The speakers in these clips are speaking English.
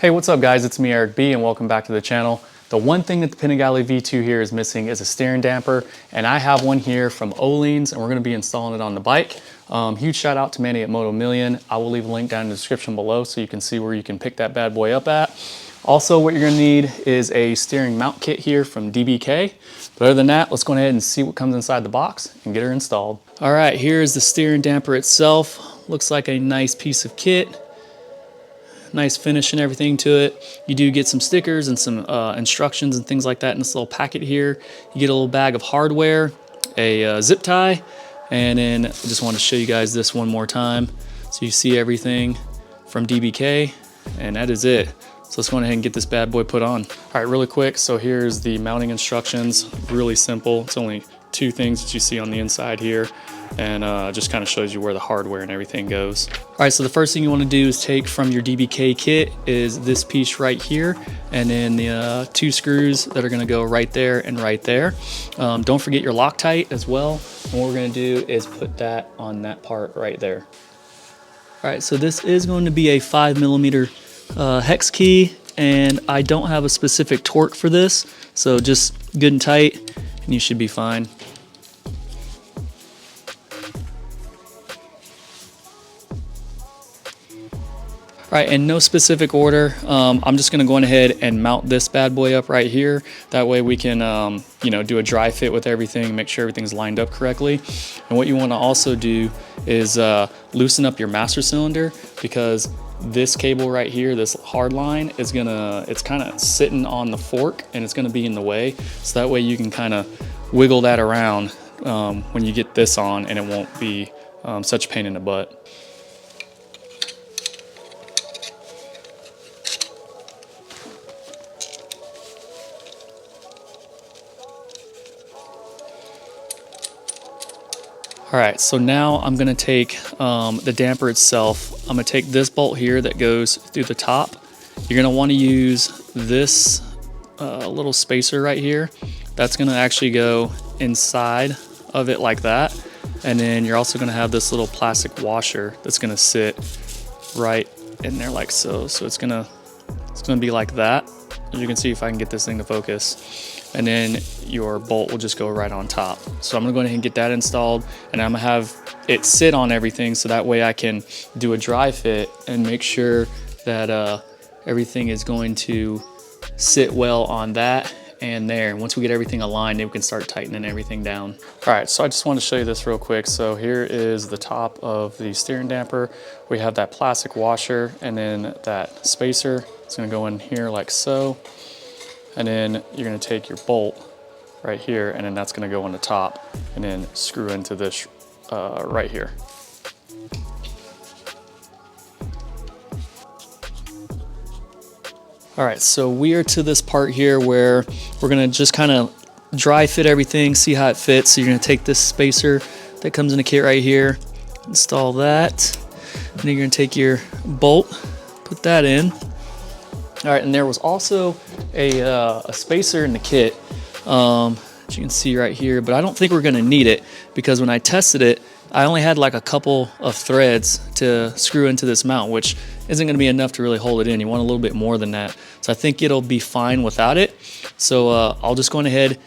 Hey, what's up guys? It's me, Eric B, and welcome back to the channel. The one thing that the Panigale V2 here is missing is a steering damper, and I have one here from Ohlins, and we're going to be installing it on the bike. Huge shout out to Manny at Moto Million. I will leave a link down in the description below so you can see where you can pick that bad boy up at. Also, what you're going to need is a steering mount kit here from DBK. But other than that, let's go ahead and see what comes inside the box and get her installed. All right, here's the steering damper itself. Looks like a nice piece of kit. Nice finish and everything to it. You do get some stickers and some instructions and things like that in this little packet here. You get a little bag of hardware, a zip tie, and then I just want to show you guys this one more time so you see everything from DBK, and that is it. So let's go ahead and get this bad boy put on. All right, really quick, so here's the mounting instructions. Really simple. It's only two things that you see on the inside here, and just kind of shows you where the hardware and everything goes. All right, so the first thing you want to do is take from your DBK kit is this piece right here, and then the two screws that are going to go right there and right there. Don't forget your Loctite as well. And what we're going to do is put that on that part right there. All right, so this is going to be a 5mm hex key, and I don't have a specific torque for this, so just good and tight and you should be fine. All right, in no specific order, I'm just gonna go ahead and mount this bad boy up right here. That way we can do a dry fit with everything, make sure everything's lined up correctly. And what you wanna also do is loosen up your master cylinder, because this cable right here, this hard line, it's kind of sitting on the fork and it's gonna be in the way. So that way you can kind of wiggle that around when you get this on, and it won't be such a pain in the butt. All right, so now I'm gonna take the damper itself. I'm gonna take this bolt here that goes through the top. You're gonna wanna use this little spacer right here. That's gonna actually go inside of it like that. And then you're also gonna have this little plastic washer that's gonna sit right in there like so. So it's gonna be like that. As you can see, if I can get this thing to focus. And then your bolt will just go right on top. So I'm gonna go ahead and get that installed, and I'm gonna have it sit on everything so that way I can do a dry fit and make sure that everything is going to sit well on that and there. And once we get everything aligned, then we can start tightening everything down. All right, so I just want to show you this real quick. So here is the top of the steering damper. We have that plastic washer and then that spacer. It's gonna go in here like so. And then you're gonna take your bolt right here, and then that's gonna go on the top and then screw into this right here. All right, so we are to this part here where we're gonna just kind of dry fit everything, see how it fits. So you're gonna take this spacer that comes in the kit right here, install that, and then you're gonna take your bolt, put that in. All right, and there was also a spacer in the kit, as you can see right here, but I don't think we're gonna need it, because when I tested it, I only had like a couple of threads to screw into this mount, which isn't gonna be enough to really hold it in. You want a little bit more than that. So I think it'll be fine without it. So I'll just go ahead,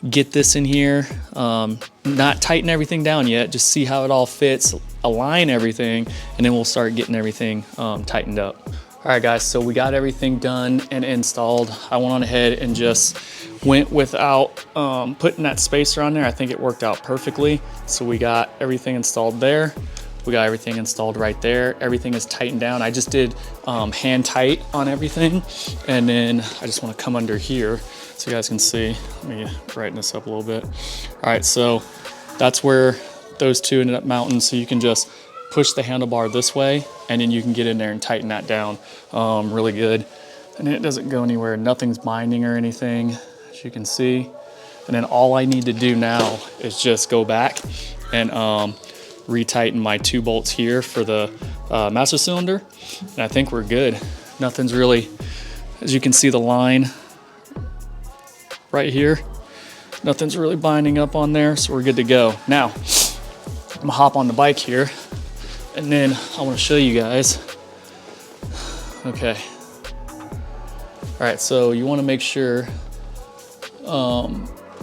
get this in here, not tighten everything down yet, just see how it all fits, align everything, and then we'll start getting everything tightened up. All right guys, so we got everything done and installed. I went on ahead and just went without putting that spacer on there. I think it worked out perfectly. So we got everything installed there. We got everything installed right there. Everything is tightened down. I just did hand tight on everything. And then I just wanna come under here so you guys can see. Let me brighten this up a little bit. All right, so that's where those two ended up mounting. So you can just push the handlebar this way, and then you can get in there and tighten that down really good. And it doesn't go anywhere. Nothing's binding or anything, as you can see. And then all I need to do now is just go back and retighten my two bolts here for the master cylinder. And I think we're good. Nothing's really, as you can see the line right here, nothing's really binding up on there, so we're good to go. Now, I'm gonna hop on the bike here, and then I want to show you guys. Okay, All right, so you want to make sure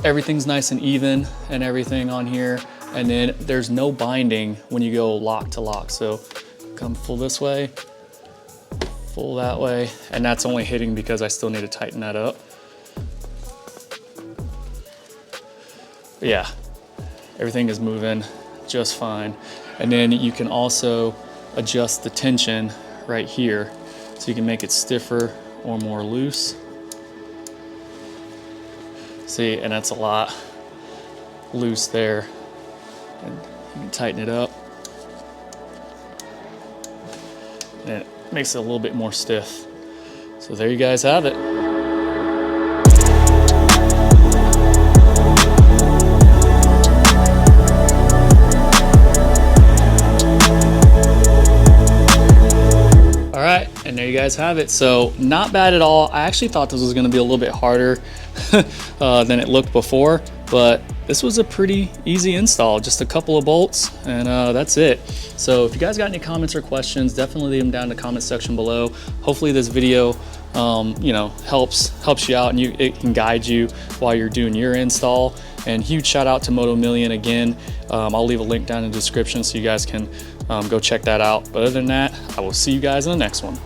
everything's nice and even and everything on here. And then there's no binding when you go lock to lock. So come full this way, full that way. And that's only hitting because I still need to tighten that up. But yeah, everything is moving just fine. And then you can also adjust the tension right here. So you can make it stiffer or more loose. See, and that's a lot loose there. And you can tighten it up. And it makes it a little bit more stiff. So there you guys have it. All right, and there you guys have it. So not bad at all. I actually thought this was gonna be a little bit harder than it looked before, but this was a pretty easy install, just a couple of bolts, and that's it. So if you guys got any comments or questions, definitely leave them down in the comment section below. Hopefully this video you know, helps you out, and it can guide you while you're doing your install. And huge shout out to Moto Million again. I'll leave a link down in the description so you guys can go check that out. But other than that, I will see you guys in the next one.